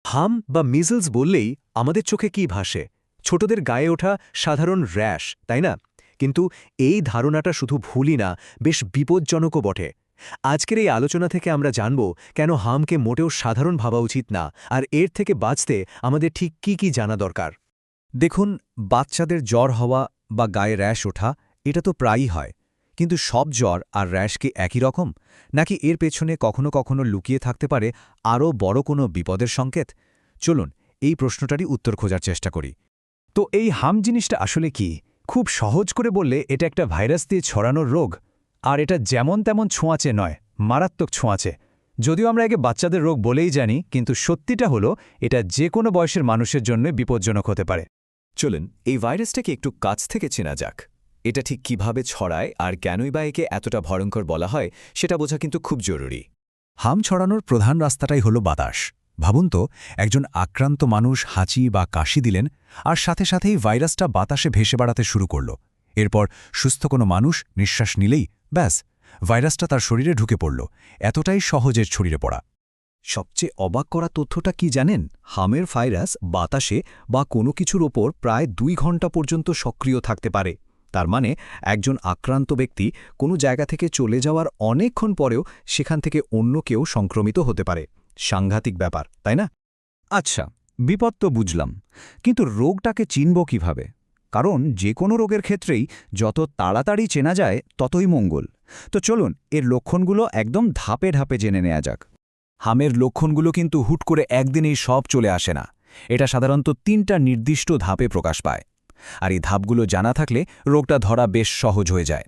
হাম বা মিজলস বললেই আমাদের চোখে কি ভাসে? ছোটদের গায়ে ওঠা সাধারণ র্যাশ, তাই না? কিন্তু এই ধারণাটা শুধু ভুলই না, বেশ বিপজ্জনকও বটে। আজকের এই আলোচনা থেকে আমরা জানব কেন হামকে মোটেও সাধারণ ভাবা উচিত না, আর এর থেকে বাঁচতে আমাদের ঠিক কি জানা দরকার। দেখুন, বাচ্চাদের জ্বর হওয়া বা গায়ে র্যাশ ওঠা এটা তো প্রায়ই হয়। কিন্তু সব জ্বর আর র্যাশ কি একই রকম, নাকি এর পেছনে কখনো কখনো লুকিয়ে থাকতে পারে আরও বড় কোনো বিপদের সংকেত? চলুন এই প্রশ্নটারই উত্তর খোঁজার চেষ্টা করি। তো এই হাম জিনিসটা আসলে কি? খুব সহজ করে বললে এটা একটা ভাইরাস দিয়ে ছড়ানোর রোগ। আর এটা যেমন তেমন ছোঁয়াচে নয়, মারাত্মক ছোঁয়াচে। যদিও আমরা একে বাচ্চাদের রোগ বলেই জানি, কিন্তু সত্যিটা হলো এটা যে কোনো বয়সের মানুষের জন্য বিপজ্জনক হতে পারে। চলুন এই ভাইরাসটাকে একটু কাছ থেকে চেনা যাক। এটা ঠিক কিভাবে ছড়ায় আর কেনই বা একে এতটা ভয়ঙ্কর বলা হয় সেটা বোঝা কিন্তু খুব জরুরি। হাম ছড়ানোর প্রধান রাস্তাটাই হলো বাতাস। ভাবুন তো, একজন আক্রান্ত মানুষ হাঁচি বা কাশি দিলেন, আর সাথে সাথেই ভাইরাসটা বাতাসে ভেসে বেড়াতে শুরু করল। এরপর সুস্থ কোনো মানুষ নিঃশ্বাস নিলেই ব্যাস, ভাইরাসটা তার শরীরে ঢুকে পড়ল। এতটাই সহজের ছড়িয়ে পড়া। সবচেয়ে অবাক করা তথ্যটা কি জানেন? হামের ভাইরাস বাতাসে বা কোনো কিছুর ওপর প্রায় 2 ঘন্টা পর্যন্ত সক্রিয় থাকতে পারে। তার মানে একজন আক্রান্ত ব্যক্তি কোনো জায়গা থেকে চলে যাওয়ার অনেকক্ষণ পরেও সেখান থেকে অন্য কেউ সংক্রমিত হতে পারে। সাংঘাতিক ব্যাপার, তাই না? আচ্ছা, বিপদ তো বুঝলাম, কিন্তু রোগটাকে চিনব কিভাবে? কারণ যে কোনো রোগের ক্ষেত্রেই যত তাড়াতাড়ি চেনা যায় ততই মঙ্গল। তো চলুন এর লক্ষণগুলো একদম ধাপে ধাপে জেনে নেওয়া যাক। হামের লক্ষণগুলো কিন্তু হুট করে একদিনেই সব চলে আসে না। এটা সাধারণত 3টা নির্দিষ্ট ধাপে প্রকাশ পায়। আর এই ধাপগুলো জানা থাকলে রোগটা ধরা বেশ সহজ হয়ে যায়।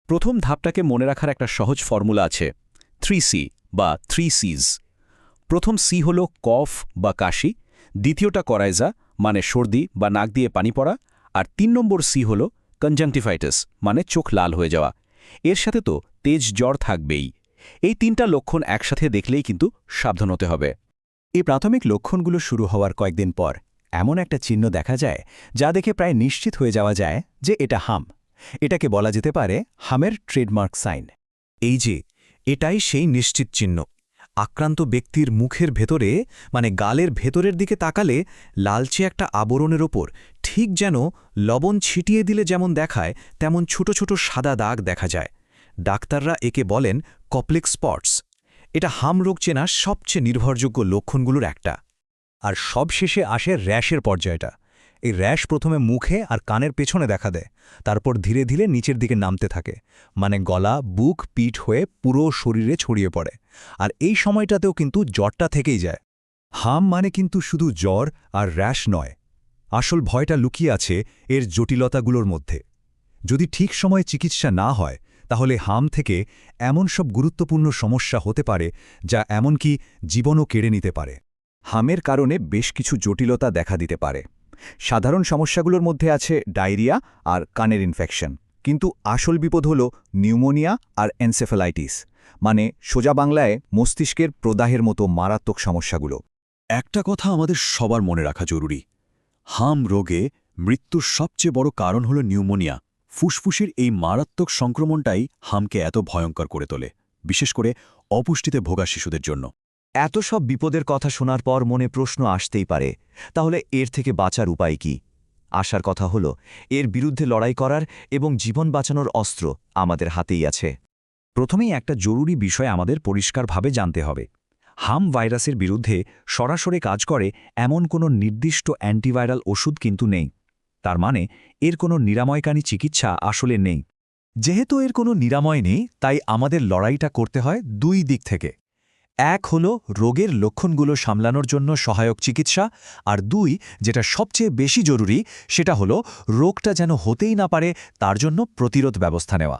প্রথম ধাপটাকে মনে রাখার একটা সহজ ফর্মুলা আছে, 3C বা 3Cs। প্রথম সি হল কফ বা কাশি, দ্বিতীয়টা করাইজা মানে সর্দি বা নাক দিয়ে পানি পড়া, আর 3 নম্বর সি হল কনজাংটিভাইটিস মানে চোখ লাল হয়ে যাওয়া। এর সাথে তো তেজ জ্বর থাকবেই। এই 3টা লক্ষণ একসাথে দেখলেই কিন্তু সাবধান হতে হবে। এই প্রাথমিক লক্ষণগুলো শুরু হওয়ার কয়েকদিন পর এমন একটা চিহ্ন দেখা যায় যা দেখে প্রায় নিশ্চিত হয়ে যাওয়া যায় যে এটা হাম। এটাকে বলা যেতে পারে হামের ট্রেডমার্ক সাইন। এই যে এটাই সেই নিশ্চিত চিহ্ন। আক্রান্ত ব্যক্তির মুখের ভেতরে মানে গালের ভেতরের দিকে তাকালে লালচে একটা আবরণের ওপর ঠিক যেন লবণ ছিটিয়ে দিলে যেমন দেখায় তেমন ছোট ছোট সাদা দাগ দেখা যায়। ডাক্তাররা একে বলেন কপ্লিক স্পটস। এটা হাম রোগ চেনার সবচেয়ে নির্ভরযোগ্য লক্ষণগুলোর একটা। আর সবশেষে আসে র্যাশের পর্যায়টা। এই র্যাশ প্রথমে মুখে আর কানের পেছনে দেখা দেয়, তারপর ধীরে ধীরে নিচের দিকে নামতে থাকে, মানে গলা, বুক, পিঠ হয়ে পুরো শরীরে ছড়িয়ে পড়ে। আর এই সময়টাতেও কিন্তু জ্বরটা থেকেই যায়। হাম মানে কিন্তু শুধু জ্বর আর র্যাশ নয়। আসল ভয়টা লুকিয়ে আছে এর জটিলতাগুলোর মধ্যে। যদি ঠিক সময়ে চিকিৎসা না হয় তাহলে হাম থেকে এমন সব গুরুত্বপূর্ণ সমস্যা হতে পারে যা এমনকি জীবনও কেড়ে নিতে পারে। হামের কারণে বেশ কিছু জটিলতা দেখা দিতে পারে। সাধারণ সমস্যাগুলোর মধ্যে আছে ডায়রিয়া আর কানের ইনফেকশন, কিন্তু আসল বিপদ হল নিউমোনিয়া আর এনসেফালাইটিস, মানে সোজা বাংলায় মস্তিষ্কের প্রদাহের মতো মারাত্মক সমস্যাগুলো। একটা কথা আমাদের সবার মনে রাখা জরুরি, হাম রোগে মৃত্যুর সবচেয়ে বড় কারণ হল নিউমোনিয়া। ফুসফুসের এই মারাত্মক সংক্রমণটাই হামকে এত ভয়ঙ্কর করে তোলে, বিশেষ করে অপুষ্টিতে ভোগা শিশুদের জন্য। এত সব বিপদের কথা শোনার পর মনে প্রশ্ন আসতেই পারে, তাহলে এর থেকে বাঁচার উপায় কি? আশার কথা হলো এর বিরুদ্ধে লড়াই করার এবং জীবন বাঁচানোর অস্ত্র আমাদের হাতেই আছে। প্রথমেই একটা জরুরি বিষয় আমাদের পরিষ্কারভাবে জানতে হবে। হাম ভাইরাসের বিরুদ্ধে সরাসরি কাজ করে এমন কোনো নির্দিষ্ট অ্যান্টিভাইরাল ওষুধ কিন্তু নেই। তার মানে এর কোনো নিরাময়কারী চিকিৎসা আসলে নেই। যেহেতু এর কোনো নিরাময় নেই, তাই আমাদের লড়াইটা করতে হয় 2 দিক থেকে। এক হলো রোগের লক্ষণগুলো সামলানোর জন্য সহায়ক চিকিৎসা, আর 2, যেটা সবচেয়ে বেশি জরুরি, সেটা হলো রোগটা যেন হতেই না পারে তার জন্য প্রতিরোধ ব্যবস্থা নেওয়া।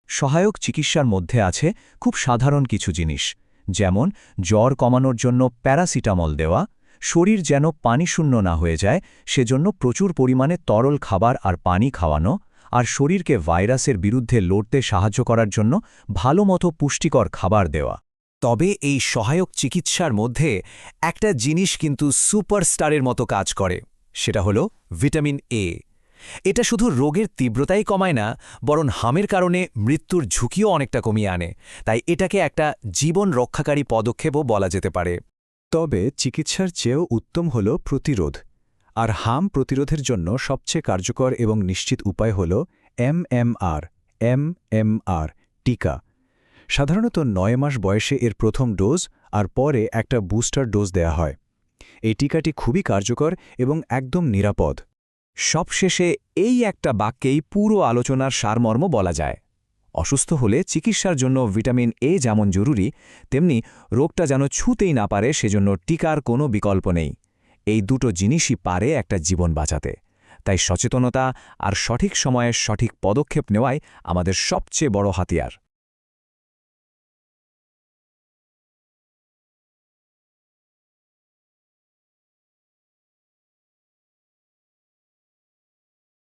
সহায়ক চিকিৎসার মধ্যে আছে খুব সাধারণ কিছু জিনিস, যেমন জ্বর কমানোর জন্য প্যারাসিটামল দেওয়া, শরীর যেন পানিশূন্য না হয়ে যায় সেজন্য প্রচুর পরিমাণে তরল খাবার আর পানি খাওয়ানো, আর শরীরকে ভাইরাসের বিরুদ্ধে লড়তে সাহায্য করার জন্য ভালোমতো পুষ্টিকর খাবার দেওয়া। তবে এই সহায়ক চিকিৎসার মধ্যে একটা জিনিস কিন্তু সুপারস্টারের মতো কাজ করে, সেটা হলো ভিটামিন এ। এটা শুধু রোগের তীব্রতাই কমায় না, বরং হামের কারণে মৃত্যুর ঝুঁকিও অনেকটা কমিয়ে আনে। তাই এটাকে একটা জীবন রক্ষাকারী পদক্ষেপও বলা যেতে পারে। তবে চিকিৎসার চেয়েও উত্তম হল প্রতিরোধ, আর হাম প্রতিরোধের জন্য সবচেয়ে কার্যকর এবং নিশ্চিত উপায় হল এমএমআর টিকা। সাধারণত ৯ মাস বয়সে এর প্রথম ডোজ আর পরে একটা বুস্টার ডোজ দেয়া হয়। এই টিকাটি খুবই কার্যকর এবং একদম নিরাপদ। সবশেষে এই একটা বাক্যেই পুরো আলোচনার সারমর্ম বলা যায়। অসুস্থ হলে চিকিৎসার জন্য ভিটামিন এ যেমন জরুরি, তেমনি রোগটা যেন ছুঁতেই না পারে সেজন্য টিকার কোনো বিকল্প নেই। এই দুটো জিনিসই পারে একটা জীবন বাঁচাতে। তাই সচেতনতা আর সঠিক সময়ে সঠিক পদক্ষেপ নেওয়াই আমাদের সবচেয়ে বড় হাতিয়ার।